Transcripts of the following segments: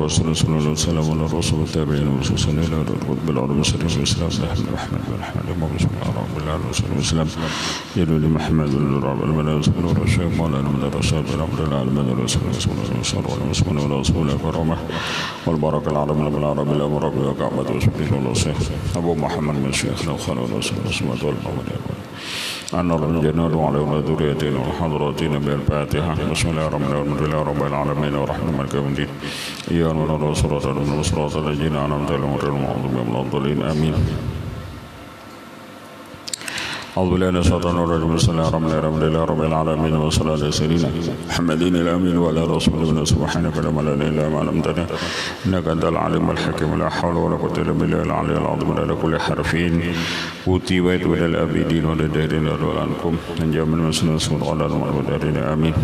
والرسول صلى الله عليه وسلم والرسول التابعين والرسول إلى القطب العرب صلى الله عليه وسلم محمد بن أحمد المغرب صلى الله عليه وسلم يدعو لمحمد بن الرعب المدرس والرشيد مولانا من الرشاد بن عبد الله المدرس رسول الله صلى الله عليه وسلم ورسول كرامه والبركة العرب بالعرب الأمرك وكعبة وسبيل الله الشيخ أبو محمد بن الشيخ الخير والرسول والسماء والمولى أن الجنة وعلى ذريتنا وحضراتنا بالفاتحة بسم الله الرحمن الرحيم الحمد لله رب العالمين الرحمن مالك يوم الدين إياك نعبد وإياك نستعين صراط الذين أنعمت عليهم غير المغضوب عليهم ولا الضالين آمين. أعوذ بالله من الشيطان الرجيم بسم الله الرحمن الرحيم الحمد لله رب العالمين والصلاة على سيدنا محمد الأمين وعلى رسوله سبحانك لا علم لنا إلا ما علمتنا إنك أنت العليم الحكيم لا حول ولا قوة إلا بالله العلي العظيم على كل حرفين وتيبت إلى الأبدين والدهرين عنكم من جميع المسلمين والغلال والمدارين آمين.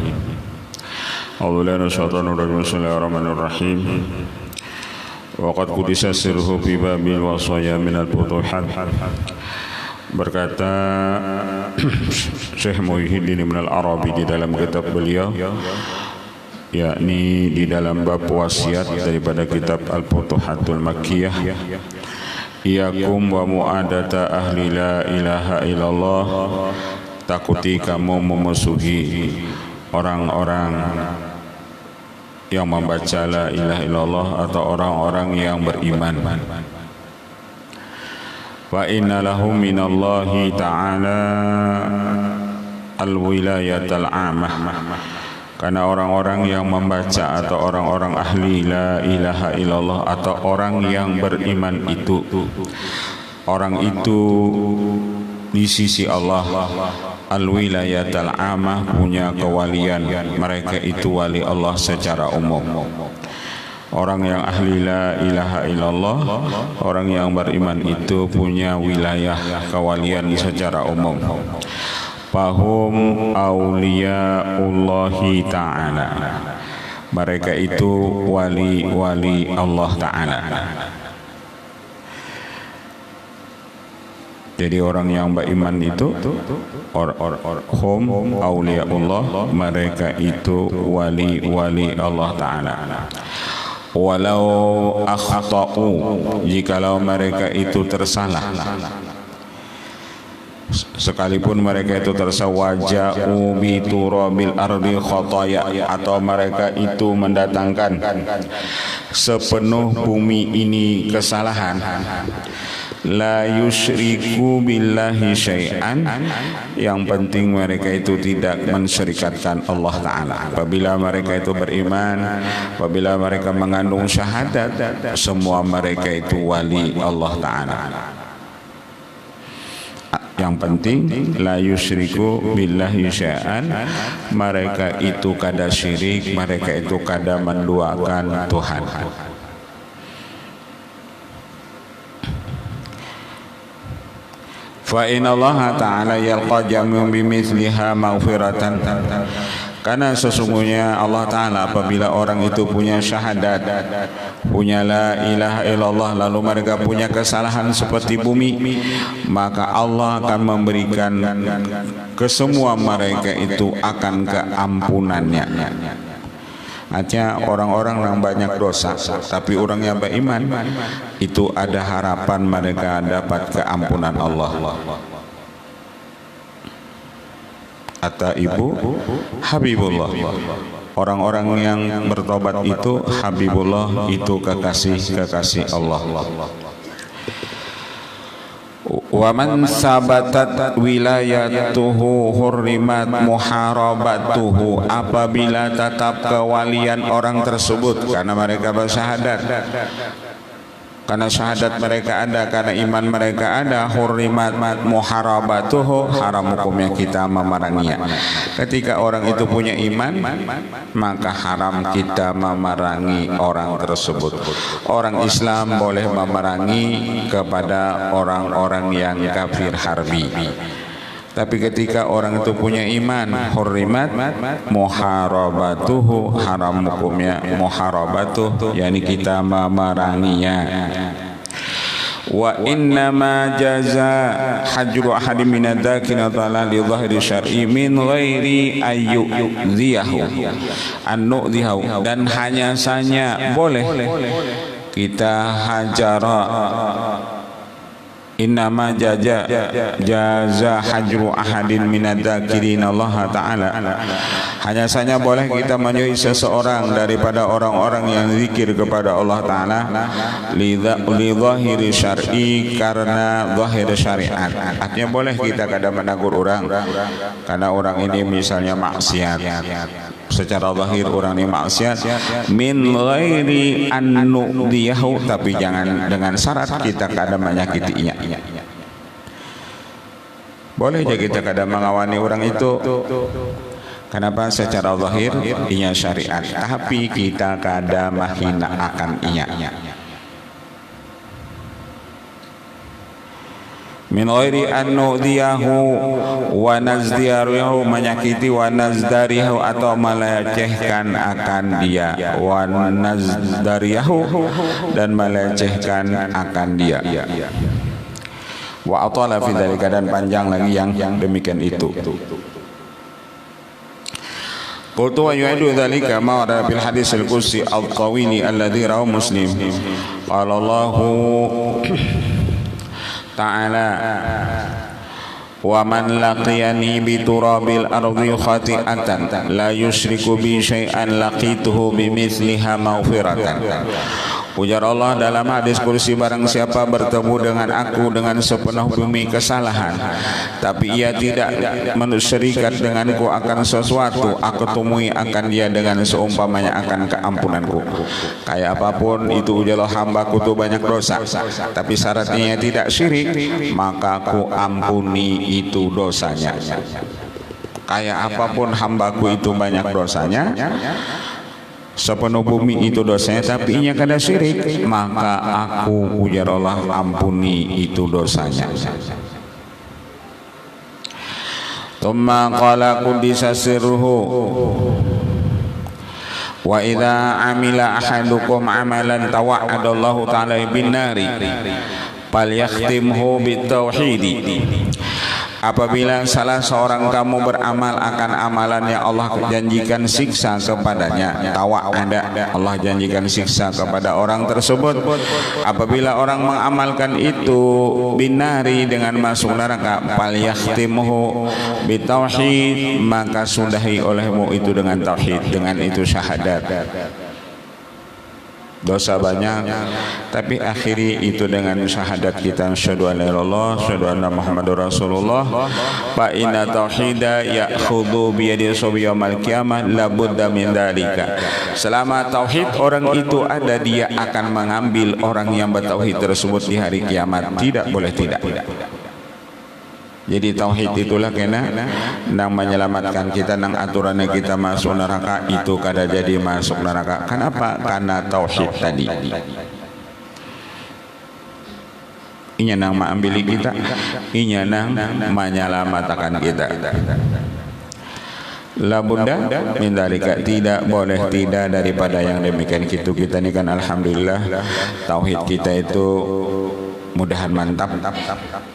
أعوذ بالله من الشيطان الرجيم بسم الله الرحمن الرحيم وقد قدس سره في باب الوصايا من الفتوحات. Berkata Syekh Muhyiddin Ibn Al-Arabi di dalam kitab beliau, yakni di dalam bab wasiat daripada kitab Al-Futuhatul Makkiyah, iyakum wa mu'adata ahli la ilaha illallah, takuti kamu memusuhi orang-orang yang membaca la ilaha illallah atau orang-orang yang beriman. Wa inna lahum minallahi ta'ala al-wilayatal amah, karena orang-orang yang membaca atau orang-orang ahli la ilaha illallah atau orang yang beriman itu, orang itu di sisi Allah al-wilayatal amah, punya kewalian, mereka itu wali Allah secara umum. Orang yang ahli la ilaha illallah, orang yang beriman itu punya wilayah kewalian secara umum. Fahum awliyaullahi ta'ala, mereka itu wali-wali Allah ta'ala. Jadi orang yang beriman itu hum awliyaullah, mereka itu wali-wali Allah ta'ala. Walau akhta'u, jikalau mereka itu tersalah, sekalipun mereka itu tersalah, waja'u bi turabil ardi khataya, atau mereka itu mendatangkan sepenuh bumi ini kesalahan, la yusyriku billahi syai'an, yang penting mereka itu tidak mensyirikatkan Allah Ta'ala. Apabila mereka itu beriman, apabila mereka mengandung syahadat, semua mereka itu wali Allah Ta'ala. Yang penting la yusyriku billahi syai'an, mereka itu kada syirik, mereka itu kada menduakan Tuhan. Fa inna Allah ta'ala yalqa jami'un bimithliha maghfiratan, karena sesungguhnya Allah Ta'ala apabila orang itu punya syahadat, punya la ilaha illallah, lalu mereka punya kesalahan seperti bumi, maka Allah akan memberikan ke semua mereka itu akan keampunannya. Artinya orang-orang yang banyak dosa, tapi orang yang beriman itu ada harapan mereka dapat keampunan Allah. At-taibu habibullah, orang-orang yang bertobat itu habibullah, itu kekasih Allah. Wa man sabatat wilayatuhu hurrimat muharabatuhu, apabila tetap kewalian orang tersebut karena mereka bersyahadat, karena syahadat mereka ada, karena iman mereka ada, hurrimat muharabatuhu, haram hukumnya kita memeranginya. Ketika orang itu punya iman, maka haram kita memerangi orang tersebut. Orang Islam boleh memerangi kepada orang-orang yang kafir harbi. Tapi ketika orang itu punya iman, hurrimat muharabatuhu, haram hukumnya muharabatuh, yakni kita memeranginya. wa innama jaza hajru ahadin min ad-dakina ta'ala li dhahiri syar'i min ghairi ayyudhiyahu an-nu'dhiyahu, dan hanya saja boleh kita hajara innama jaza hajru ahadin minadzakirin Allah Ta'ala, hanya saja boleh kita menjauhi seseorang daripada orang-orang yang zikir kepada Allah Ta'ala li dhahiri syar'i, karena zahir syariat. Artinya boleh kita kadang menegur orang karena orang ini misalnya maksiat, secara zahir orang ini maksiat, min ghairi an-nu'diyahu, tapi jangan dengan syarat kita kadang menyakitinya. Boleh aja kita kadang mengawani orang itu, kenapa? Secara zahir inya syariat, tapi kita kadang menghina akan inya. Min ghairi an nu'diyahu wa nazdariyahu, menyakiti, wa nazdariyahu atau melecehkan akan dia, wa nazdariyahu dan melecehkan akan dia. Wa atala fi dzalika, dan panjang lagi yang demikian itu. Qultu wa yu'adu dzalika ma warada fil hadis al-qudsi al-tawili alladhi rawahu Muslim. Qala Allahu Ta'ala wa man laqiyani bi turabil ardi khati'atan la yusyriku bi syai'an laqituhu bimithliha maghfiratan. Ujar Allah dalam hadis kursi, barang siapa bertemu dengan aku dengan sepenuh bumi kesalahan, tapi ia tidak mensyirikat denganku akan sesuatu, aku temui akan dia dengan seumpamanya akan keampunanku. Kayak apapun itu ujar Allah, hambaku itu banyak dosa, tapi syaratnya tidak syirik, maka aku ampuni itu dosanya. Kayak apapun hambaku itu banyak dosanya, sepenuh bumi itu dosanya, tapi inya kada syirik, maka aku ujar Allah ampuni itu dosanya. Tsumma qala qudisa sirruhu wa idza amila ahadukum amalan tawa'adallahu ta'ala bin nari falyakhtimhu bitauhidi. Apabila salah seorang kamu beramal akan amalan yang Allah janjikan siksa kepadanya, tawa'ada, Allah janjikan siksa kepada orang tersebut. Apabila orang mengamalkan itu binari, dengan masuk neraka, falyakhtimhu bitauhid, maka sudahi olehmu itu dengan tauhid, dengan itu syahadat. Dosa banyak, tapi akhiri itu dengan syahadat kita, asyhadu an la ilaha illallah, asyhadu anna muhammadar rasulullah. Fa inna tauhida ya'khudhu bi yadi sabi yaumil qiyamah la budda min dalika. Selama tauhid orang itu ada, dia akan mengambil orang yang bertauhid tersebut di hari kiamat, tidak boleh tidak. Jadi tauhid itulah kena nang menyelamatkan kita, nang aturannya kita masuk neraka itu kada jadi masuk neraka. Kenapa? Karena tauhid tadi. Inya nang mengambil kita, inya nang menyelamatkan kita. La budda min dzalika, tidak boleh tidak daripada yang demikian. Kita ini kan alhamdulillah tauhid kita itu mudahan mantap,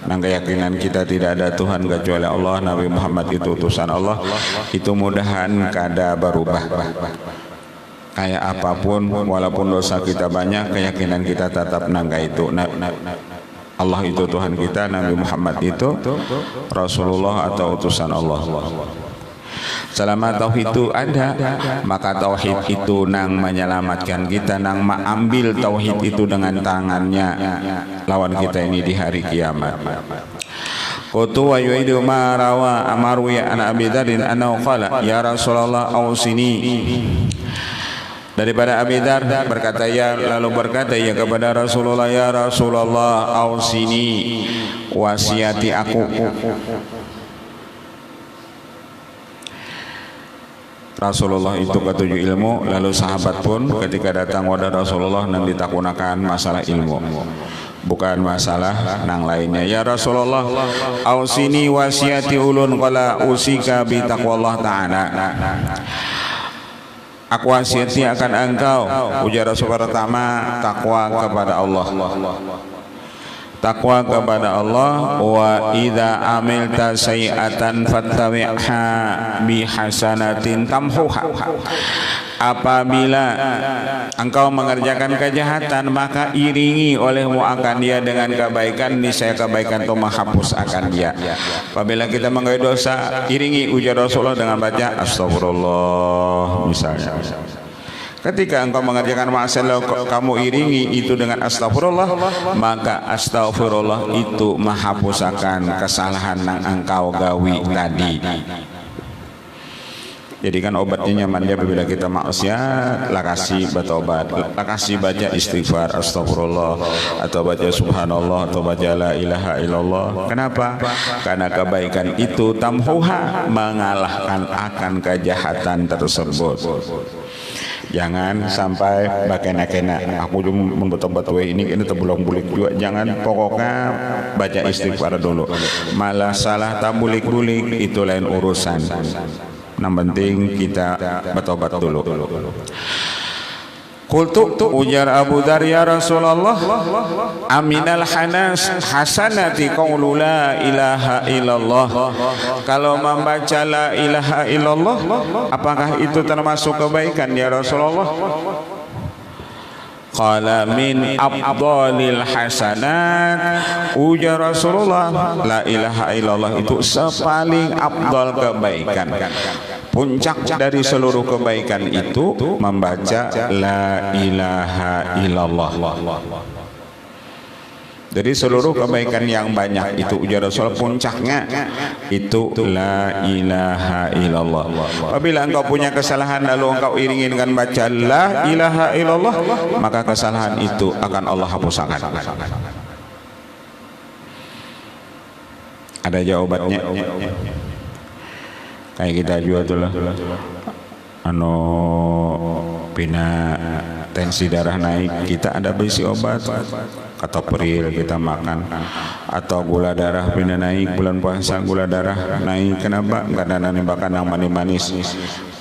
nang keyakinan kita tidak ada Tuhan kecuali Allah, Nabi Muhammad itu utusan Allah, itu mudahan kada berubah. Kayak apapun, walaupun dosa kita banyak, keyakinan kita tetap nangga itu. Allah itu Tuhan kita, Nabi Muhammad itu Rasulullah atau utusan Allah. Selama tauhid itu ada, maka tauhid itu nang menyelamatkan kita, nang mengambil tauhid itu dengan tangannya lawan kita ini di hari kiamat. Qultu wa yu'idu ma rawa amaru ya an Abi Dzar annahu qala ya Rasulullah ausini. Daripada Abi Dzar berkata, lalu berkata ya kepada Rasulullah, ya Rasulullah ausini, wasiati aku. Rasulullah itu ketujuh ilmu, lalu sahabat pun ketika datang kepada Rasulullah nang ditakunakan masalah ilmu, bukan masalah nang lainnya. Ya Rasulullah, ausini wasiati ulun qala usika bi taqwallah ta'ala. Aku wasiati akan engkau, ujar Rasul pertama, takwa kepada Allah. takwa kepada Allah. Wa idza amilta sayi'atan fattabi'ha bihasanatin tamhuha, apabila engkau mengerjakan kejahatan maka iringi olehmu akan dia dengan kebaikan, niscaya kebaikan itu menghapus akan dia. Apabila kita menggapai dosa, iringi ujar Rasulullah dengan baca astagfirullah misalnya. Ketika engkau mengerjakan maksiat kamu iringi itu dengan astagfirullah, maka astagfirullah itu menghapuskan kesalahan yang engkau gawi tadi. Jadi kan obatnya nyaman dia apabila kita maksiat, lakasi bertobat, lakasi baca istighfar astagfirullah, atau baca subhanallah, atau baca la ilaha illallah. Kenapa? Karena kebaikan itu tamhuha, mengalahkan akan kejahatan tersebut. Jangan sampai bakena-kena aku cuma membetul ini terbulang-bulik juga. Jangan, pokoknya baca istighfar dulu. Malah salah tak bulik-bulik itu lain urusan. Yang penting kita bertobat dulu. Qultu ujar Abu Dzar, ya Rasulullah, aminal hasanati qaulu la ilaha illallah. Kalau membaca la ilaha illallah, apakah itu termasuk kebaikan ya Rasulullah? Qala min afdhalil hasanat, ujar Rasulullah, la ilaha illallah itu sepaling afdal kebaikan. Puncak dari seluruh kebaikan itu membaca la ilaha illallah. Jadi seluruh kebaikan yang banyak itu ujar Rasul, puncaknya itu la ilaha illallah. Apabila engkau punya kesalahan lalu engkau iringi dengan baca la ilaha illallah, maka kesalahan itu akan Allah hapuskan. Ada jawabannya. Kayak kita juga tuh lah, pina tensi darah naik, kita ada besi obat katopril kita makan, atau gula darah pina naik bulan puasa, gula darah naik. Kenapa? Karena nembakan yang manis-manis,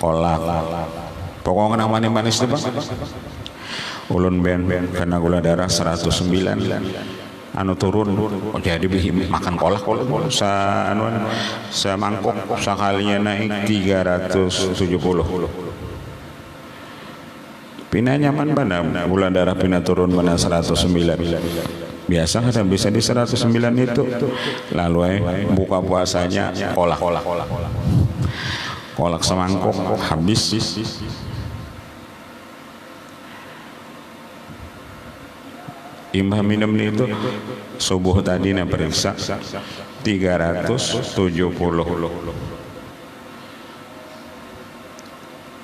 kolak, pokoknya yang manis-manis itu bang. Ulun ben karena gula darah 109 turun, jadi makan kolak semangkok sekalinya naik 370. Pina nyaman mana gula darah pina turun mana 109. Biasa kan bisa di 109 itu. Lalu buka puasanya kolak semangkok habis. Imbah minum itu subuh tadi periksa 370.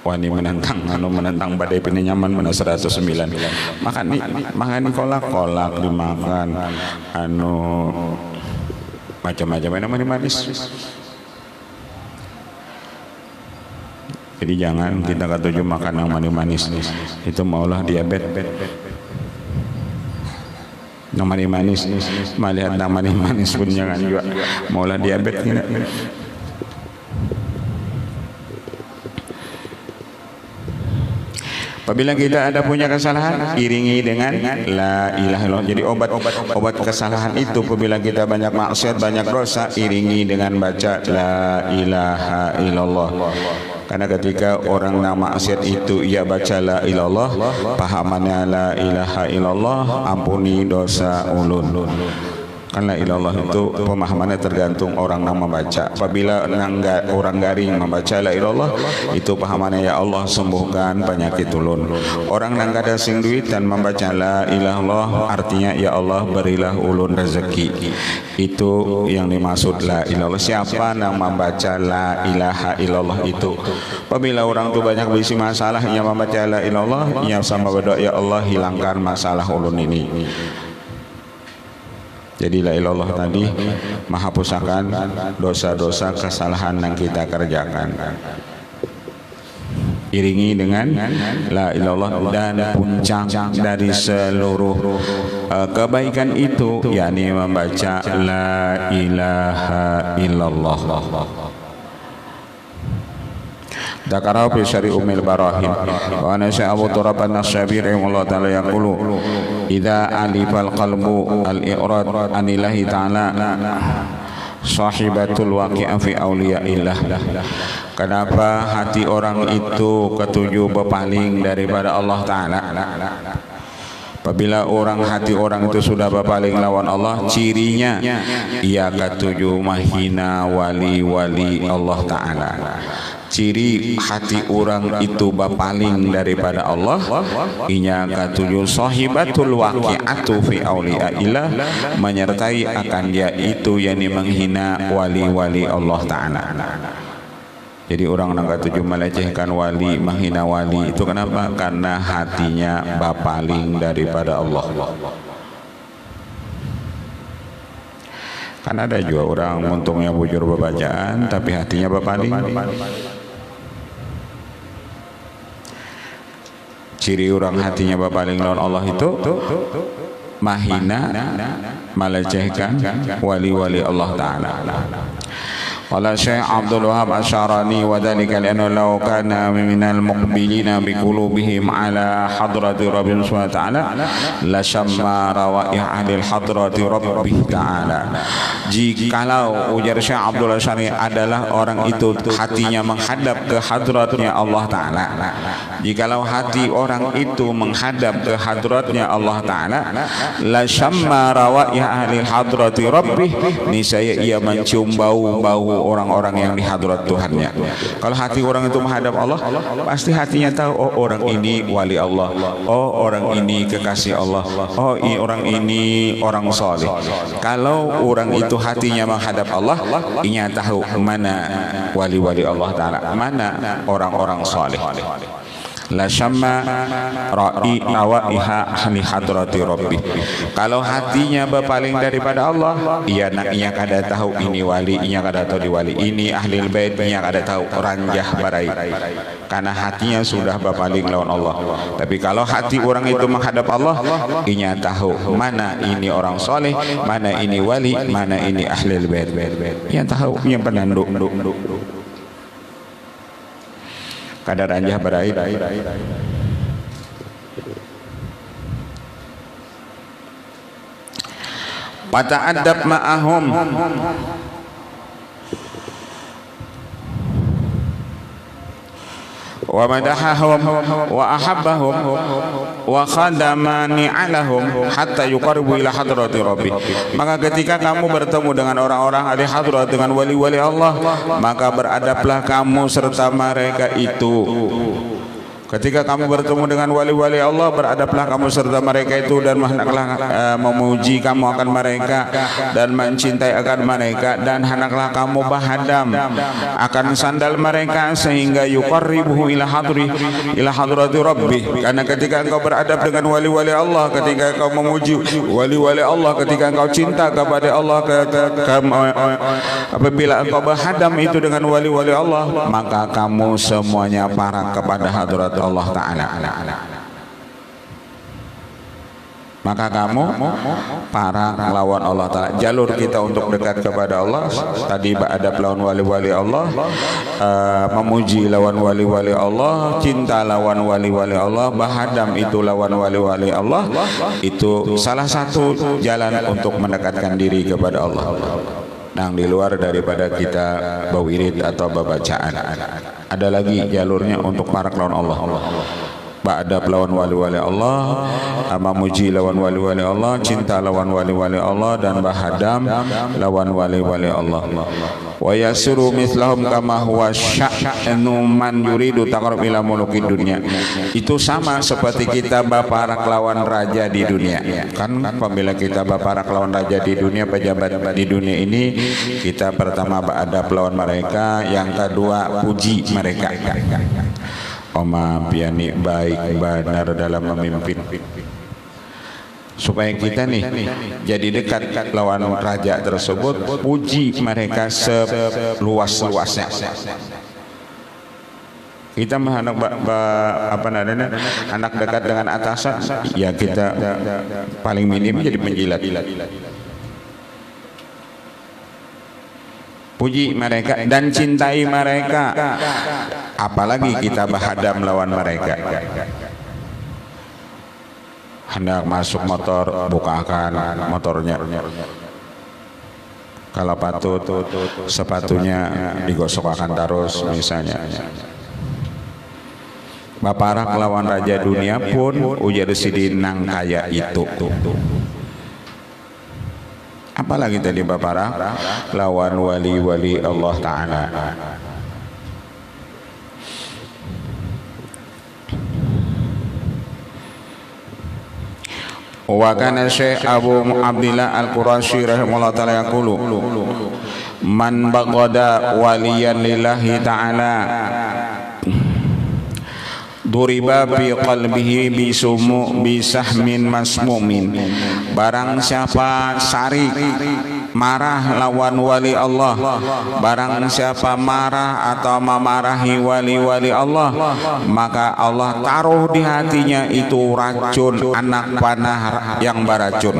Wani menentang badai pini nyaman mana 109. Makan kolak dimakan macam-macam manis. Jadi jangan kita ketujuh makan yang manis, itu maulah diabetes. Yang manis, melihat yang manis pun jangan juga, maulah diabetes kita. Apabila kita ada punya kesalahan, iringi dengan la ilaha illallah. Jadi obat kesalahan itu apabila kita banyak maksiat, banyak dosa, iringi dengan baca la ilaha illallah. Karena ketika orang yang maksiat itu ia baca la ilallah, pahamannya la ilaha illallah, ampuni dosa ulun. Kan la ilallah itu pemahamannya tergantung orang yang membaca. Apabila orang garing membaca la ilallah, itu pahamannya ya Allah sembuhkan penyakit ulun. Orang yang kada sing duit dan membaca la ilallah, artinya ya Allah berilah ulun rezeki. Itu yang dimaksud la ilallah. Siapa yang membaca la ilaha illallah itu? Apabila orang itu banyak berisi masalah, ia membaca la ilallah, ia sama berdoa ya Allah hilangkan masalah ulun ini. Jadi la ilallah tadi menghapuskan dosa-dosa kesalahan yang kita kerjakan. Iringi dengan la ilallah, dan puncak dari seluruh kebaikan itu yakni membaca la ilaha illallah. Dakarahu fi syari umil barahim. Wa ana Abu Turab an-Nasyabir rahimahullah ta'ala yaqulu idza alifal qalbu al-i'rad anillahi ta'ala sahibatul waqi'a fi auliyaillah. Kenapa hati orang itu ketujuh berpaling daripada Allah Ta'ala? Apabila hati orang itu sudah berpaling lawan Allah, cirinya ia ketujuh mahina wali-wali Allah Ta'ala. Ciri hati orang itu berpaling daripada Allah, inya ketujuh sahibatul waqi'atu fi auliyaillah, menyertai akan dia itu yang menghina wali-wali Allah Ta'ala. Jadi orang ketujuh melecehkan wali, menghina wali, itu kenapa? Karena hatinya berpaling daripada Allah. Kan ada juga orang untungnya bujur bebacaan tapi hatinya berpaling. Ciri orang hatinya berpaling lawan Allah itu mahina, melecehkan wali-wali Allah Ta'ala. Qala Syekh Abdul Wahab Asy'arani wa dzalika li'annahu law kana minal muqbilina bi qulubihim ala hadrati Rabbil subhanahu wa ta'ala la syamma rawaih ahli hadrati Rabbih ta'ala. Jikalau ujar Syekh Abdul Asy'ari adalah orang itu hatinya menghadap ke hadratnya Allah Ta'ala, jikalau hati orang itu menghadap ke hadratnya Allah Ta'ala, la syamma rawaih ahli hadrati Rabbih, niscaya ia mencium bau-bau orang-orang yang di hadrat Tuhannya. Kalau hati orang itu menghadap Allah, pasti hatinya tahu, oh orang ini wali Allah, oh orang ini kekasih Allah, oh orang ini orang soleh. Kalau orang itu hatinya menghadap Allah, inya tahu mana wali-wali Allah Ta'ala, mana orang-orang soleh. La syamma rawaiha ahli hadrati Rabbi. Kalau hatinya berpaling daripada Allah, ia kada tahu ini wali, ia kada tahu di wali ini ahli bait, ia kada tahu ranjah barai, karena hatinya sudah berpaling lawan Allah. Tapi kalau hati orang itu menghadap Allah, ia tahu mana ini orang soleh, mana ini wali, mana ini ahli bait. Ia tahu, ia penanduk. Kadar anjah berai. Pata'addab ma'ahum, wa madahahum wa ahabbahum wa khadamani alahum hatta yuqarribu ila hadrati rabbi. Maka ketika kamu bertemu dengan orang-orang ahli hadrat, dengan wali-wali Allah, maka beradablah kamu serta mereka itu. Ketika kamu bertemu dengan wali-wali Allah, beradablah kamu serta mereka itu, dan hendaklah memuji kamu akan mereka dan mencintai akan mereka, dan hendaklah kamu bahadam akan sandal mereka sehingga yuqarribuhu ila hadrati rabbi. Karena ketika engkau beradab dengan wali-wali Allah, ketika engkau memuji wali-wali Allah, ketika engkau cinta kepada Allah, apabila engkau bahadam itu dengan wali-wali Allah, maka kamu semuanya parah kepada hadrat Allah Ta'ala. Maka kamu para lawan Allah Ta'ala. Jalur kita untuk dekat kepada Allah tadi beradab lawan wali-wali Allah, memuji lawan wali-wali Allah, cinta lawan wali-wali Allah, bahadam itu lawan wali-wali Allah. Itu salah satu jalan untuk mendekatkan diri kepada Allah. Yang di luar daripada kita berwirid atau berbacaan. Ada lagi jalurnya untuk para lawan Allah. Ba'adab lawan wali-wali Allah, memuji lawan wali-wali Allah, cinta lawan wali-wali Allah, dan bahadam lawan wali-wali Allah. Wa yasiru mithlahum kama huwa sya'nu man yuridu taqarrub ila mulukid dunya. Itu sama seperti kita baparak lawan raja di dunia. Kan apabila kita baparak lawan raja di dunia, pejabat di dunia ini, kita pertama ba'adab lawan mereka, yang kedua puji mereka. Oma piani baik benar dalam memimpin, supaya kita nih jadi dekat lawan raja tersebut, puji mereka seluas-luasnya. Kita anak anak dekat dengan atasan, ya kita paling minim jadi penjilat. Puji mereka dan cintai mereka. apalagi kita berhadap lawan mereka. Hendak masuk motor, bukakan motornya. Kalau patut sepatunya digosokkan terus misalnya. Baparak lawan raja dunia pun ujar sidinang kaya itu. Apalagi tadi baparak lawan wali-wali Allah Ta'ala. Wa kana Syekh Abu Abdillah Al-Qurashi rahimahullah ta'ala yaqulu man baghada waliyan lillahi ta'ala duriba fi qalbihi bisahmin masmumin. Barang siapa syarik marah lawan wali Allah, barang siapa marah atau memarahi wali-wali Allah, maka Allah taruh di hatinya itu racun, anak panah yang beracun.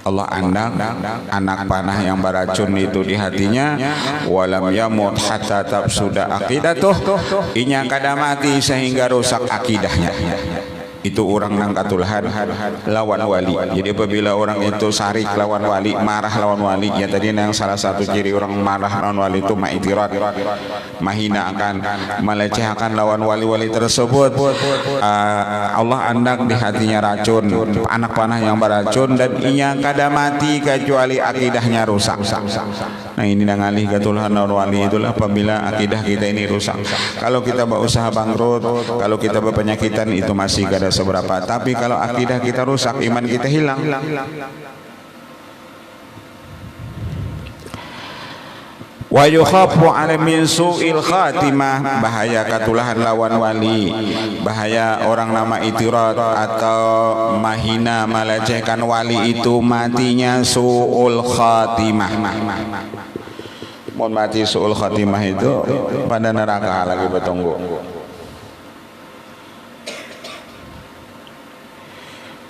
Allah anak panah yang beracun itu di hatinya. Walam yamut hatta tabsuda aqidatuh, inya kada mati sehingga rusak akidahnya. Itu orang nangkatulhan lawan wali. Jadi apabila orang itu sarik lawan wali, marah lawan wali, ya tadi yang salah satu ciri orang marah lawan wali itu ma'itirat, mahinakan, melecehkan lawan wali-wali tersebut. Allah andak di hatinya racun, anak panah yang beracun, dan inya kada mati kecuali akidahnya rusak. Nah ini nangalih katulhan lawan wali itulah apabila akidah kita ini rusak. Kalau kita berusaha bangkrut, kalau kita berpenyakitan itu masih kada seberapa, tapi kalau akidah kita rusak, iman kita hilang. Wa yukhafu ala min su'il khatimah, bahaya katulahan lawan wali, bahaya orang nama itirat atau mahina melecehkan wali itu matinya su'ul khatimah. Mau mati su'ul khatimah itu pada neraka lagi bertunggu.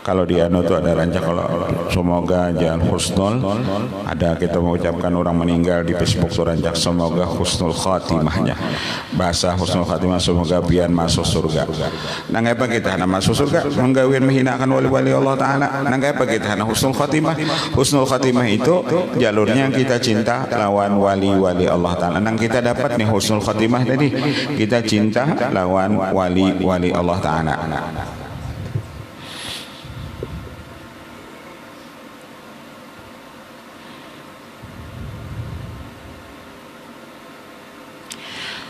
Kalau di anu itu ada rancak, kalau semoga jangan husnul, ada kita mengucapkan orang meninggal di Facebook itu rancak semoga husnul khatimahnya, bahasa husnul khatimah semoga biar masuk surga. Nang apa kita nak masuk surga menggawin menghinakan wali-wali Allah Ta'ala. Nang apa kita nak husnul khatimah? Husnul khatimah itu jalurnya kita cinta lawan wali-wali Allah Ta'ala. Nang kita dapat nih husnul khatimah tadi, kita cinta lawan wali-wali Allah Ta'ala.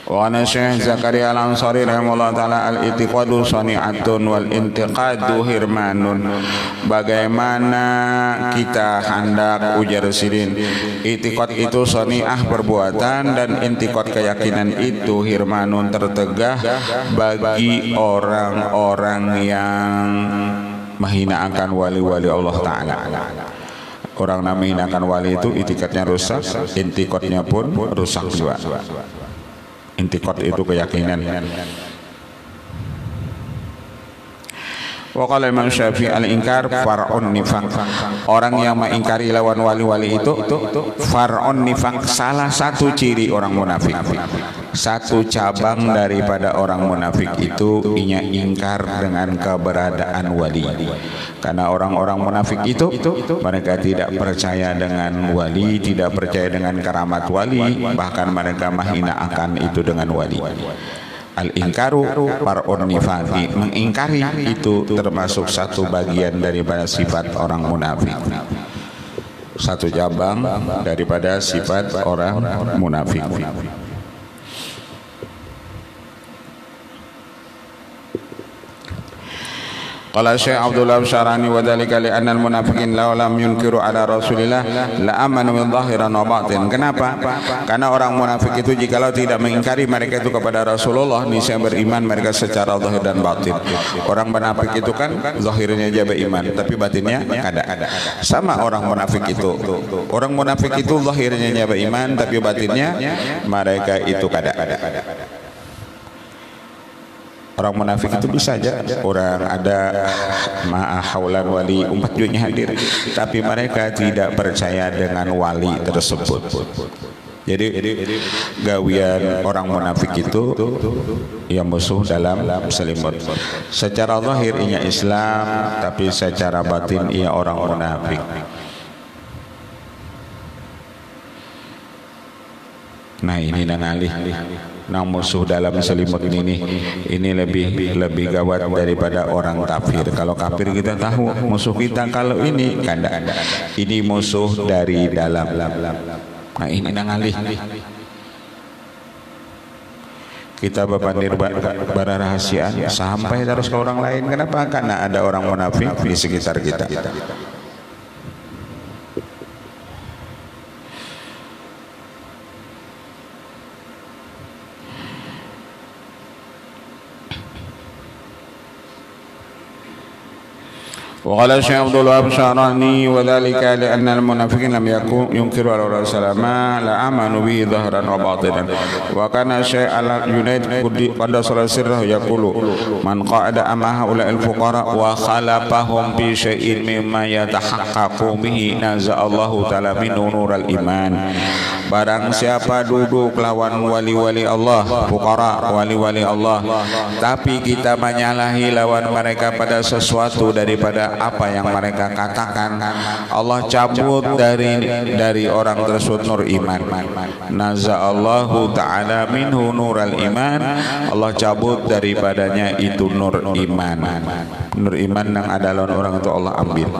Wa ana Syekh Zakaria Al-Ansari rahimahullah ta'ala al-i'tiqadu sani'atun wal intiqadu hirmanun. Bagaimana kita hendak ujar sidin, i'tiqad itu sani'ah perbuatan dan intiqad keyakinan itu hirmanun tertegah bagi orang-orang yang menghinakan wali-wali Allah Ta'ala. Orang yang menghinakan wali itu i'tiqadnya rusak, intiqadnya pun rusak juga. Intikot itu keyakinan. Wa qala Imam Syafi'i al-inkar far'un nifaq. Orang yang mengingkari lawan wali-wali itu far'un nifaq, salah satu ciri orang munafik. Satu cabang daripada orang munafik itu inya ingkar dengan keberadaan wali. Karena orang-orang munafik itu mereka tidak percaya dengan wali, tidak percaya dengan karamat wali, bahkan mereka menghina akan itu dengan wali. Al-ingkaru far'un nifaqi, mengingkari itu termasuk satu bagian daripada sifat orang munafik, satu cabang daripada sifat orang munafik. Qala Syekh Abdullah Syarani wa dzalika li anna al-munafiqin law lam yunkiru ala Rasulillah la amanu min zahiran wa batin. Kenapa? Karena orang munafik itu jikalau tidak mengingkari mereka itu kepada Rasulullah, niscaya beriman mereka secara zahir dan batin. Orang munafik itu kan zahirnya aja beriman, tapi batinnya kada. Sama orang munafik itu. Orang munafik itu zahirnya aja beriman, tapi batinnya mereka itu kada. Orang munafik itu bisa aja orang ada ma'ahaulan wali 4 junya hadir, tapi mereka tidak percaya dengan wali tersebut. Jadi gawian orang munafik itu ya musuh dalam selimut. Secara zahir ia Islam, tapi secara batin ia orang munafik. Nah ini nangalih nang musuh dalam selimut ini lebih gawat daripada orang kafir. Kalau kafir kita tahu musuh kita, kalau ini kanda ini musuh dari dalam. Nah ini nangalih kita bepandir bara rahasiaan sampai terus ke orang lain. Kenapa? Karena ada orang munafik di sekitar kita. وقال الشيخ عبد الوهاب الشعراني وذلك لأن المنافقين لم ينكروا على رسول الله ما لا آمنوا به ظهرا وباطنا وكان الشيخ الجنيد قدس سره يقول من قعد أمام هؤلاء الفقراء وخالفهم في شيء مما يتحقق به نزع الله تعالى منه نور الإيمان. Barang siapa duduk lawan wali-wali Allah, fuqara, wali-wali Allah, tapi kita menyalahi lawan mereka pada sesuatu daripada apa yang mereka katakan, Allah cabut dari orang tersebut nur iman. Naza'allahu ta'ala minhu nural iman, Allah cabut daripadanya itu nur iman. Nur iman yang ada lawan orang itu Allah ambil.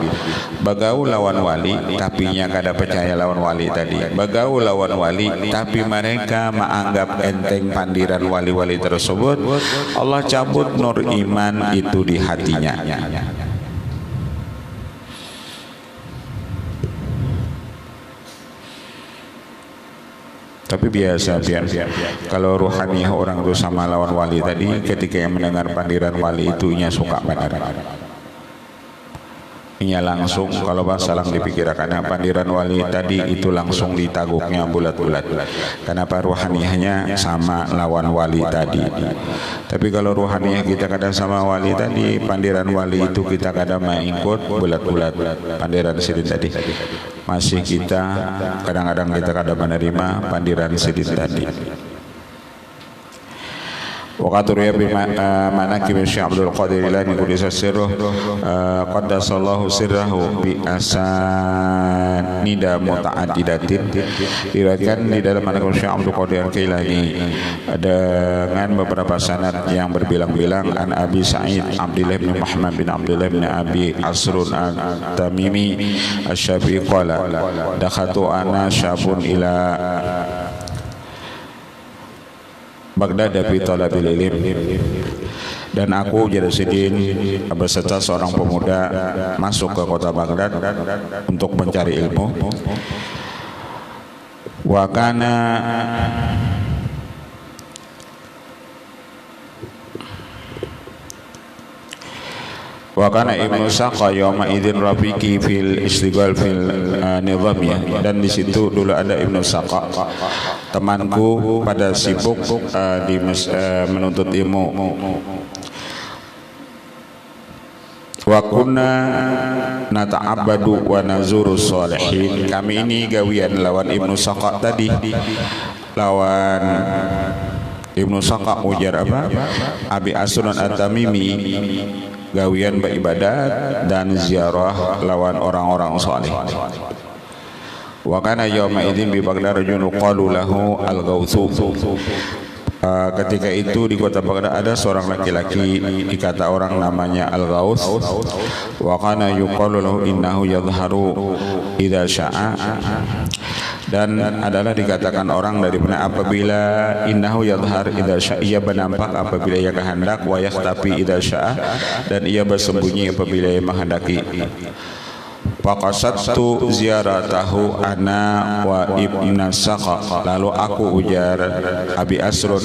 Bagaul lawan wali, tapi nya kada percaya lawan wali tadi. Bagaul lawan wali, tapi mereka menganggap enteng pandiran wali-wali tersebut, Allah cabut nur iman itu di hatinya. Tapi biasa kalau ruhani orang itu sama lawan wali tadi, ketika yang mendengar pandiran wali itu nya suka benar. Nya langsung kalau bahasa lang dipikirkan pandiran wali tadi itu langsung ditaguknya bulat-bulat. Kenapa? Ruhaniyahnya sama lawan wali tadi. Tapi kalau ruhaniyah kita kadang sama wali tadi, pandiran wali itu kita kadang mengikut bulat-bulat pandiran sidin tadi. Masih kita kadang-kadang kita kadang menerima pandiran sidin tadi. Waqat ruya bi manaqib Syekh Abdul Qadir Jilani qudisa sirruh qaddasallahu sirrahu bi asanida mutaaddidatin. Diriwayatkan di dalam manaqib Syekh Abdul Qadir Jilani dengan beberapa sanad yang berbilang-bilang an Abi Sa'id Abdullah bin Muhammad bin Abdullah bin Abi Asrun at-Tamimi asy-Syafi'i qala dakhatu ana syabun ila Baghdad fi talabil ilm, dan aku Jalaluddin beserta seorang pemuda masuk ke kota Baghdad untuk mencari ilmu. Wa kana Ibnu Saqa yawma idzin rafiqi fil istighal fil nizamiyah, dan di situ dulu ada Ibnu Saqa temanku pada sibuk di menuntut ilmu. Wa kunna nata'abbadu wa nazuru sholihin, kami ini gawian lawan Ibnu Saqa tadi. Lawan Ibnu Saqa ujar apa? Abi Asrun at-Tamimi gawian beribadat dan ziarah lawan orang-orang saleh. Wa kana yawma idzin bi Baghdad rajulun qalu lahu al-Ghautsu. Ketika itu di kota Baghdad ada seorang laki-laki dikata orang namanya Al-Ghauts. Wa kana yuqalu lahu innahu yadhharu idza syaa, dan adalah dikatakan orang dari mana apabila innahu yadhhar idza syaa, ia bernampak apabila ia kehendak, wa yakhtafi idza syaa, dan ia bersembunyi apabila ia menghendaki. Faqasattu ziaratahu ana wa Ibnu Saqa, lalu aku ujar Abi Asrun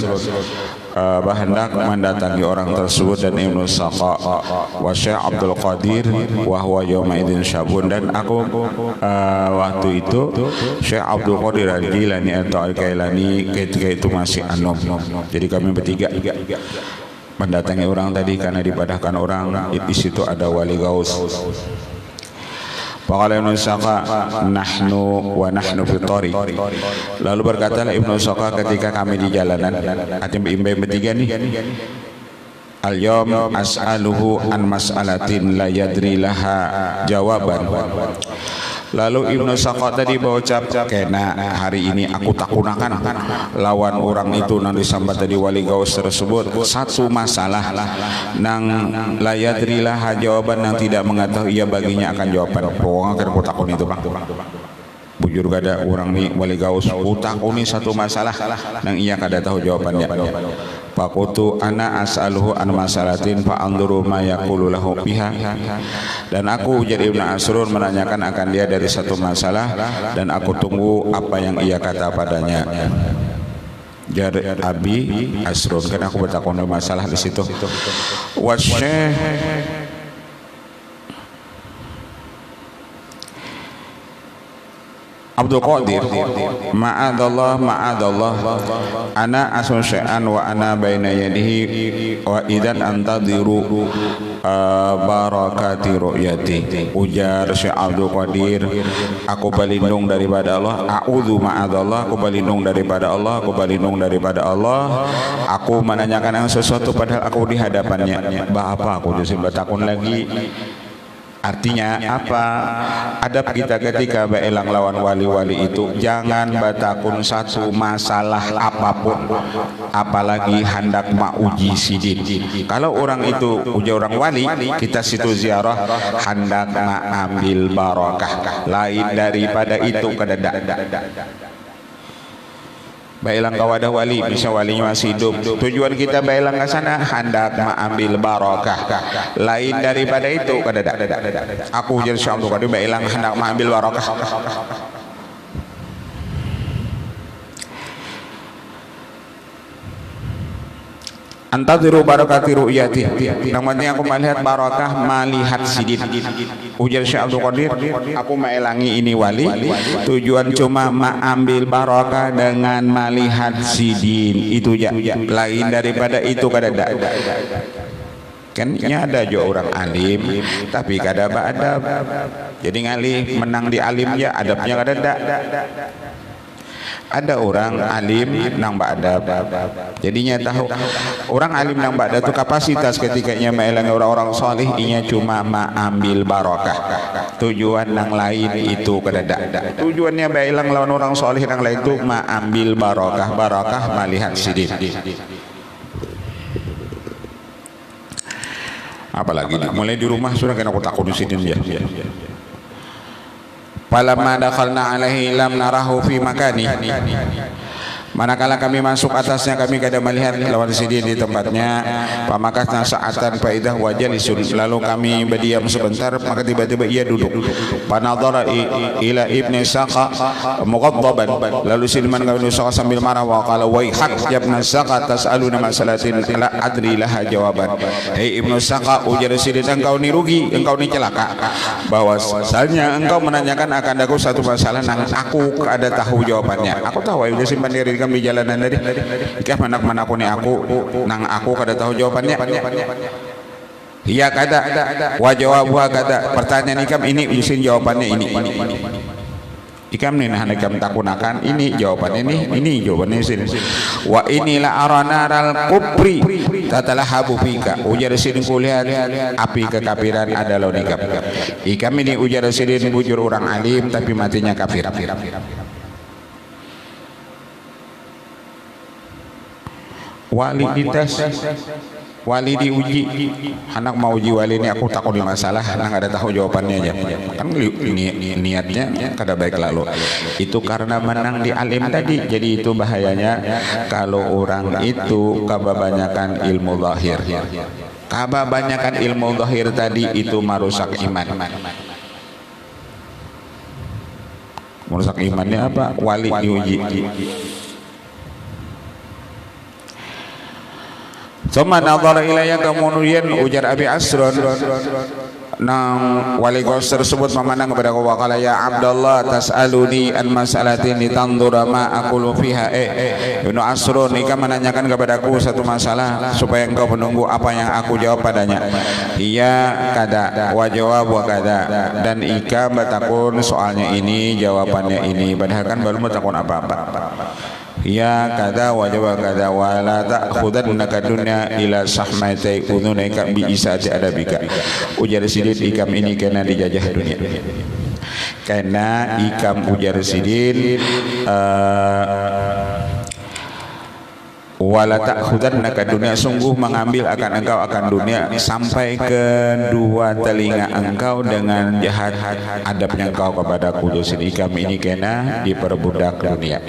hendak mendatangi orang tersebut dan Ibnu Saqa wa Syekh Abdul Qadir wa huwa yawma idzin syabun, dan aku waktu itu Syekh Abdul Qadir Al-Jilani atau Al-Kailani ketika itu masih anom. Jadi kami bertiga mendatangi orang tadi karena dipadahkan orang di situ ada wali Ghaus. Faqala Ibnu Saka nahnu wa nahnu fi thariq. Lalu berkatalah Ibnu Saka ketika kami di jalanan, atim imbe bertiga nih. Al-yawm as'aluhu an mas'alatin la yadri laha jawaban. Lalu Ibnu Saka tadi berucap, kena hari ini aku takunakan lawan orang itu nang disambat tadi wali gaus tersebut satu masalah nang la yadri laha jawaban, nang tidak mengetahui ia baginya akan jawaban. Pokoknya kan aku takun itu bang. Bujur gada orang ni wali gaus utakuni satu masalah nang ia kada tahu jawabannya. Fakutu ana as'aluhu an masalatin fa anzuru ma yaqulu lahu biha. Dan aku jadi Ibnu Asrun menanyakan akan dia dari satu masalah dan aku tunggu apa yang ia kata padanya. Jar Abi Asrun, kan aku bertakun masalah di situ. Wasyekh Abdul Qadir ma'adallah ana asya'an wa ana baina yadihi wa idan antadiru barakati ru'yati. Ujar Syekh Abdul Qadir, aku berlindung daripada Allah, a'udzu ma'adallah, aku berlindung daripada Allah, aku berlindung daripada Allah. Aku menanyakan sesuatu padahal aku di hadapannya. Apa aku jadi bertakun lagi. Artinya apa? Adab kita ketika beelang lawan wali-wali itu jangan batakun satu masalah apapun, apalagi hendak mauji sidin. Kalau orang itu uji orang wali, kita situ ziarah hendak mengambil barakah. Lain daripada itu kedadak. Bailang kawadah wali, bisa walinya masih hidup. Tujuan kita bailang ke sana hendak mengambil barakah. Lain daripada itu kedadak. Aku jadi Syekh Abdul Qadir bailang hendak mengambil barakah. Antadiru barakati ru'yati. Namanya aku melihat barakah melihat sidin. Ujar Syekh Abdul Qadir, aku melangi ini wali. Tujuan cuma mengambil barakah dengan melihat sidin. Itu ya. Lain daripada itu kada. Kan ada juga orang alim tapi kada adab. Jadi ngalih menang di alimnya, adabnya kada ada. Ada orang alim nang ba'adab. Jadinya tahu orang alim nang ba'adab itu kapasitas ketikanya melangi orang-orang salih, inya cuma mengambil barakah. Tujuan nang lain itu kedadak. Tujuannya bailang lawan orang salih nang lain itu mengambil barakah melihat sidin. Apalagi mulai di rumah sudah kena aku takut sidin ya. Falamma dakhalna alaihi lam narahu fi makani. Manakala kami masuk atasnya kami kada melihat lawan sidin di tempatnya. Pamakasna sa'atan fa idah wajalisun. Lalu kami berdiam sebentar maka tiba-tiba ia duduk. Panadhara ila Ibnu Saka mughaddaban. Lalu Silman Ibnu Saka sambil marah wa qala waihak ya Ibnu Saka tas'aluna masalatin la adri laha jawaban. Hei Ibnu Saka, ujar Sidin, engkau ni rugi, engkau ni celaka. Bahwasanya engkau menanyakan akan aku satu masalah nang aku kada tahu jawabannya. Aku tahu udah simpan diri kami jalanan tadi. Ikah manak aku ni aku nang aku kada tahu jawabannya. Iya kada. Wa jawabuha kada. Pertanyaan ikam ini usin jawabannya ini. Ikam ni nah ikam takunakan ini jawabannya ini jawabannya sini. Wa inilah aranaral kupri tatalahabu fika. Ujar sidin kulihat api kekafiran ada lawan ikam. Ikam ini ujar sidin bujur orang alim tapi matinya kafir. Wali dites, wali diuji. Anak mau uji wali ini aku takut di masalah, nang ada tahu jawabannya aja. Kan niatnya kada baik lalu. Itu karena menang di alim tadi. Jadi itu bahayanya kalau orang itu kebanyakan ilmu zahir. Kebanyakan ilmu zahir tadi itu merusak iman. Merusak imannya apa? Wali diuji. Suma nadhara ilayya kemudian ujar Abi Asrun. Nang wali kos tersebut memandang kepada aku, waqala ya Abdullah tas'aluni an mas'alatin litandura ma aqulu fiha. Ibnu Asrun ikam menanyakan kepadaku satu masalah supaya engkau menunggu apa yang aku jawab padanya. Iya kada wa jawab wa kada, dan ikam bertakun soalnya ini jawabannya ini, padahal kan belum bertakun apa-apa. Ya kada wajib kada wala ta'khudannaka dunya ila sahmatai udunaika bi isati adabika. Ujar sidin ikam ini kena dijajah dunia. Karena ikam ujar sidin wala ta'khudannaka dunya, sungguh mengambil akan engkau akan dunia sampai kedua telinga engkau dengan jahat adabnya engkau kepadaku. Jadi ikam ini kena diperbudak dunia.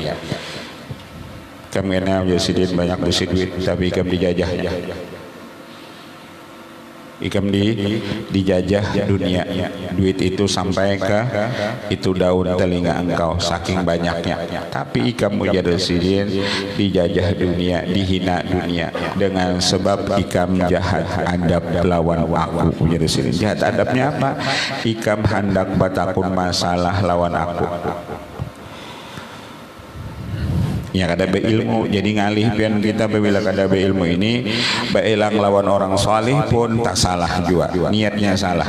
Kami kena jasidin banyak besi duit, tapi ikam dijajah. Ikam dijajah dunia. Duit itu sampai ke itu daun telinga engkau, saking banyaknya. Tapi ikam jasidin dijajah dunia, dihina dunia dengan sebab ikam jahat adab lawan aku. Jasidin jahat adabnya apa? Ikam hendak batakun masalah lawan aku. Ya kada be ilmu, jadi ngalih pian kita bila kada be ilmu ini bailang lawan orang salih pun tak salah juga, niatnya salah.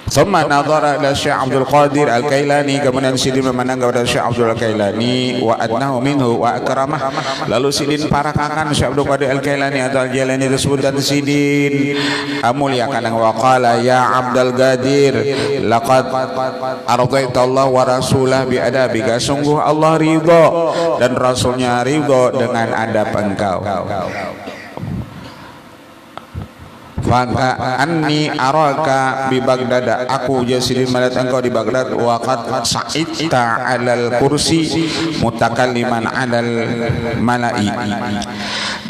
Thumma nadhara ila Syekh Abdul Qadir Al-Kailani, kemudian sidin memandang kepada Syekh Abdul Al-Kailani wa adnahu minhu wa akramah. Lalu sidin parakakan Syekh Abdul Qadir Al-Kailani atau Al-Kailani tersebut dan sidin muliakan wa qala ya Abdul Qadir laqad ardaita Allah wa rasulah bi adabika, sungguh Allah ridha dan rasulnya ridha dengan adab engkau. Faka anni araka bi Baghdad, aku jasidin melihat engkau di Baghdad, wa qad sa'idta 'alal kursi mutakalliman 'alal mala'i,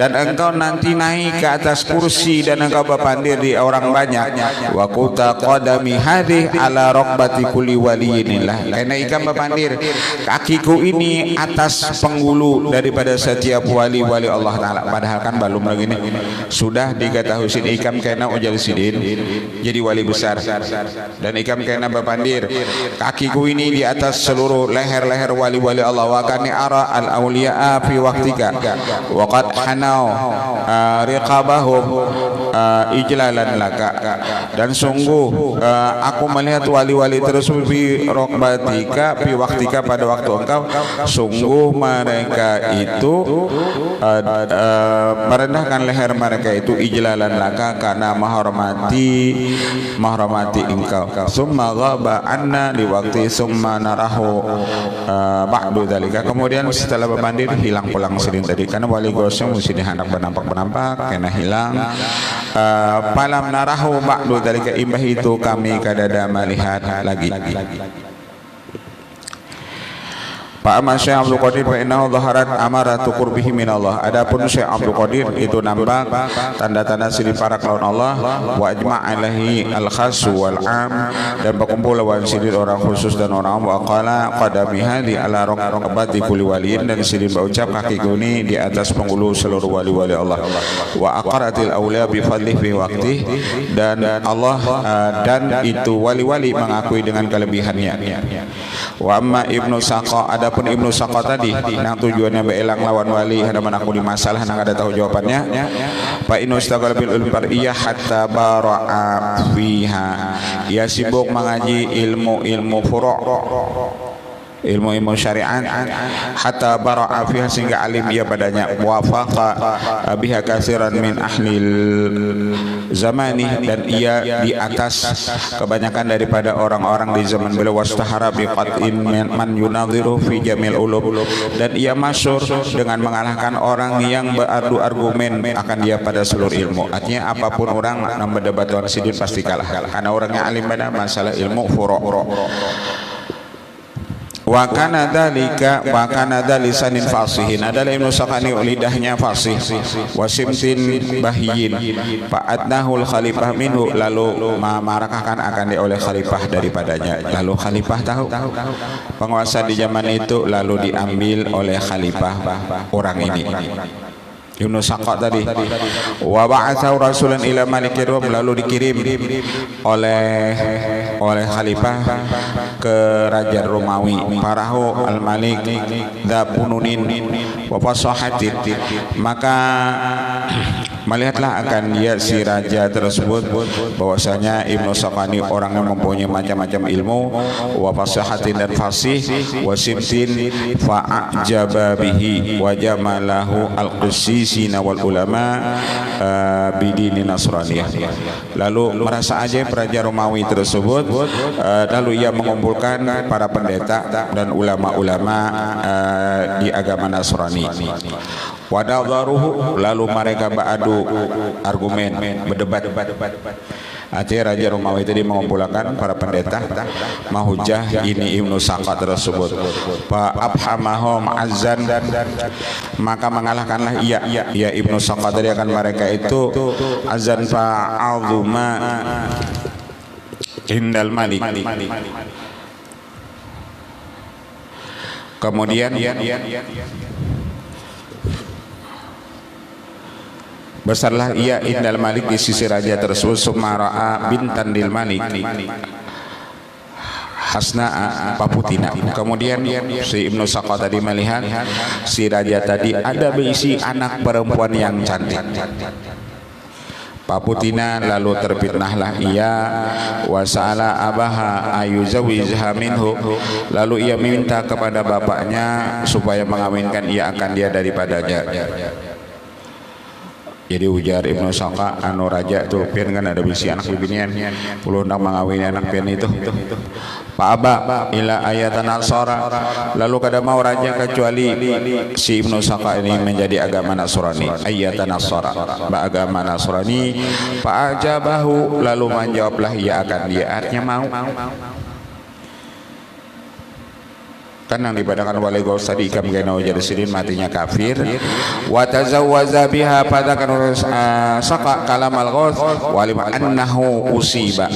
dan engkau nanti naik ke atas kursi dan engkau berpandir di orang banyak. Wa quta qadami hadhi 'ala raqbati kulli waliyinillah, karena ikam berpandir kakiku ini atas penghulu daripada setiap wali-wali Allah Ta'ala. Padahal kan belum lagi ini sudah diketahui sin ikam kena ujar sidin jadi wali besar, dan ikam kena berpandir kakiku ini di atas seluruh leher-leher wali-wali Allah. Wa kani ara al auliya fi waqtika wa qad hanau riqabahum ijlalan laka, dan sungguh aku melihat wali-wali tersebut fi raqbatika fi waqtika, pada waktu engkau, sungguh mereka itu merendahkan leher mereka itu ijlalan laka, karena menghormati engkau. Summa ghaba anna di waktu summa narahu ba'du dzalika, kemudian setelah berpandir hilang pulang sidin tadi, karena wali gosong mesti hendak benampak kena hilang. Palam narahu ba'du dzalika, imbah itu kami kadada melihat lagi. Pak Ahmad Syekh Abdul Qadir fa innahu dhaharat amaratu qurbihi min Allah. Adapun Syekh Abdul Qadir itu nampak tanda-tanda sirih parak lawan Allah, wa ajma' alaihi al-khas wal 'am, dan berkumpul lawan sirih orang khusus dan orang am. Wa qala qadami hadi ala raqabati kulli waliyin, dan sirih berucap kaki ini di atas penghulu seluruh wali-wali Allah. Wa aqaratil auliya bi fadlihi fi waqti, dan Allah dan itu wali-wali mengakui dengan kelebihannya. Wa amma Ibnu Saqa, adapun Ibnu Saqa tadi nang tujuannya beelang lawan wali hadapan aku di masalah nang ada tahu jawabannya. Fa inna istaqal bil ulum far'iyah hatta bara'a fiha, ia sibuk mengaji ilmu furu', ilmu syariat, hatta bara'a fiha, sehingga alim ia padanya. Wafaqa biha katsiran min ahlil zamani, dan ia di atas kebanyakan daripada orang-orang di zaman beliau. Wastahara biqatin man yunadhiru fi jamil ulum, dan ia masyhur dengan mengalahkan orang yang beradu argumen akan dia pada seluruh ilmu. Artinya apapun orang yang berdebat dengan sidin pasti kalah, karena orangnya alim pada masalah ilmu furu'. wa kana lisanin fasihin, adalah Ibnu Sakani lidahnya fasih, wasimtin bahiyin, fa'adnahul khalifah minhu, lalu memarakakan akan dia oleh khalifah daripadanya. Lalu khalifah tahu penguasa di zaman itu, lalu diambil oleh khalifah orang ini Ibnu Saqqa tadi. Wa ba'atsahu rasulan ila malikir Rum, lalu dikirim oleh khalifah ke raja Romawi. Parahu al-malik dapununin wa fasahatin, maka melihatlah akan dia si raja tersebut bahwasanya Ibnu Saqani orang yang mempunyai macam-macam ilmu, wa fasahatin dan fasih, wa simtin fa'ajaba bihi wa jamalahu al-qissisina wal ulama bidini nasraniyah. Lalu merasa ajaib raja Romawi tersebut, lalu ia mengumpulkan para pendeta dan ulama-ulama di agama Nasrani. Wadadharuhu, lalu mereka beradu argumen, berdebat. Artinya raja Romawi tadi mengumpulkan para pendeta mahujah ini Ibnu Saqqa tersebut. Fa abhamahum azzan, maka mengalahkanlah ia Ibnu Saqqa tadi akan mereka itu azan fa'azuma indal malik. Kemudian besarlah ia indal malik di sisi raja tersebut. Sumara'a bintan dil malik hasna'a paputina. Kemudian si Ibnu Saqqa tadi melihat si raja tadi ada berisi anak perempuan yang cantik. Paputina, lalu terfitnahlah ia, wasala abaha ayuzawijha minhu, lalu ia minta kepada bapaknya supaya mengawinkan ia akan dia daripadanya. Jadi ujar Ibnu Saqqa, anu raja tuh pian kan ada bisi anak bibinian, puluh hendak mengawini anak pian itu. Pak Aba ila ayatan al-sara, lalu kada mau raja kecuali si Ibnu Saqqa ini menjadi agama Nasrani, ayatan al-sara, agama Nasrani. Pak ajabahu, lalu menjawablah ia akan dia, artinya mau. Kan yang dibadakan wali gaus tadi ikam gainau jadi sidin matinya kafir. Wa tazawwaza biha, padakan Saqqa kalam al-gaus walim annahu usiba,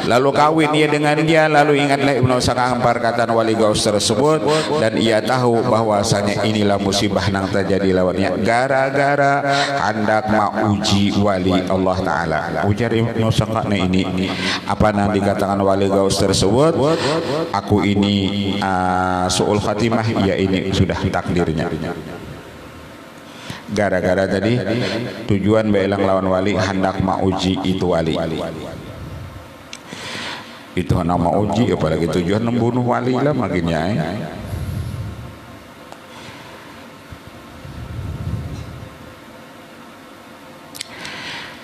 lalu kawin ia dengan dia. Lalu ingatlah Ibnu Saqqa perkataan wali gaus tersebut, dan ia tahu bahwasanya inilah musibah yang terjadi lawannya gara-gara hendak mauji wali Allah Ta'ala. Ujar Ibnu Saqqa, ini apa yang dikatakan wali gaus tersebut, aku ini su'ul khatimah, ya ini sudah takdirnya. Gara-gara tadi tujuan belang lawan wali hendak mauji itu wali. Itu hendak mauji, apalagi tujuan membunuh wali lah makinnya.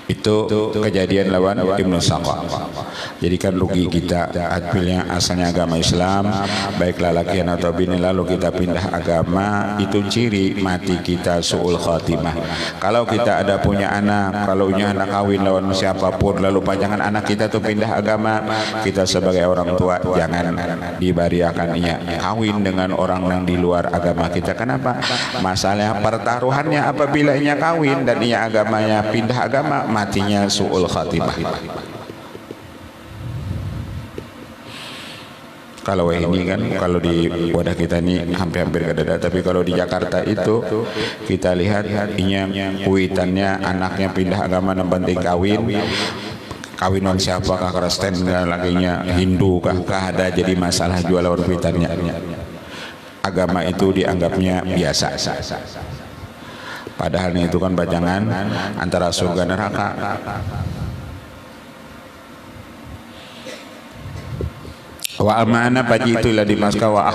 Itu kejadian lawan Ibnu Saqqa. Jadi kan rugi kita adpilnya asalnya agama Islam, baik lelaki atau bini, lalu kita pindah agama, itu ciri mati kita su'ul khatimah. Kalau kita ada punya anak, kalau punya anak kawin lawan siapapun, lalu panjangan anak kita tuh pindah agama, kita sebagai orang tua jangan dibariakan ia kawin dengan orang yang di luar agama kita. Kenapa? Masalah pertaruhannya apabila ia kawin dan ia agamanya pindah agama, matinya su'ul khatimah. Kalau ini kan, kalau di wadah kita ini hampir-hampir gak ada, tapi kalau di Jakarta itu kita lihat inya kuitannya anaknya pindah agama dan penting kawinan siapakah, Kristen lakinya, Hindu kah ada, jadi masalah jual lawan kuitannya. Agama itu dianggapnya biasa. Padahal itu kan bajangan antara surga dan neraka. Wa amana paji itu ila dimaska wa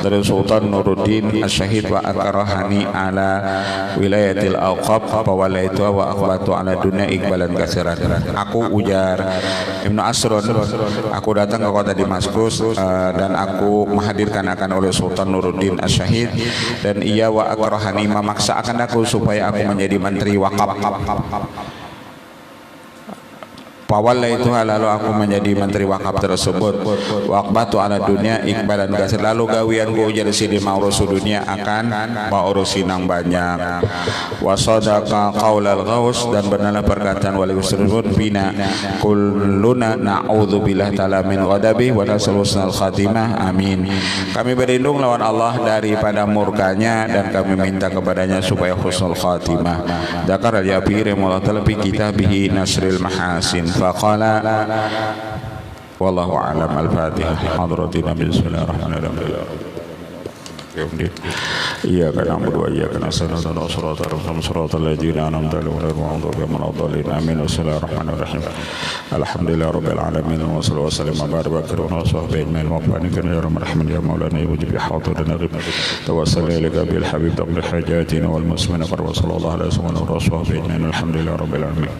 dari Sultan Nuruddin Asy-Syahid wa akrahani ala wilayatil Awqaf fa walaitu wa akhbatu ala dunya iqbalan kasiran. Aku ujar Ibnu Asron, aku datang ke kota Damaskus dan aku menghadirkan akan oleh Sultan Nuruddin Asy-Syahid, dan ia wa akrahani memaksa akan aku supaya aku menjadi menteri wakaf. Fawallaitu lalu aku menjadi menteri wakaf tersebut. Waqbatu ala dunia ikbalan kasir lalu gawian ku jadi sini mau urusi dunia akan mau urusi nang banyak. Wa sadaqa qaulal ghaus dan benarlah perkataan wali tersebut bina kulluna na'udzubillah ta'ala min ghadabi wa nasallusnal khatimah amin. Kami berlindung lawan Allah daripada murkanya dan kami minta kepadanya supaya husnul khatimah. Dzakara al-Jabiri rahimahullah ta'ala fi kitabih Nasril Mahasin faqala wallahu a'lam. Al-Fatihah. Hadratin Nabi bismillahirrahmanirrahim. Iyyaka na'budu wa iyyaka nasta'in ihdinas siratal mustaqim siratal ladzina an'amta 'alaihim ghairil maghdubi 'alaihim waladdallin amin. Bismillahirrahmanirrahim. Alhamdulillahirabbil alamin wa sallallahu wasallam wa baraka wa sahbihi ajma'in wa barik ya rahman ya maulana ya wajib hadirina tawassal ilaika bil habib taqdi hajatina wal muslimin wa sallallahu alaihi wasallam wa sahbihi ajma'in. Alhamdulillahirabbil alamin.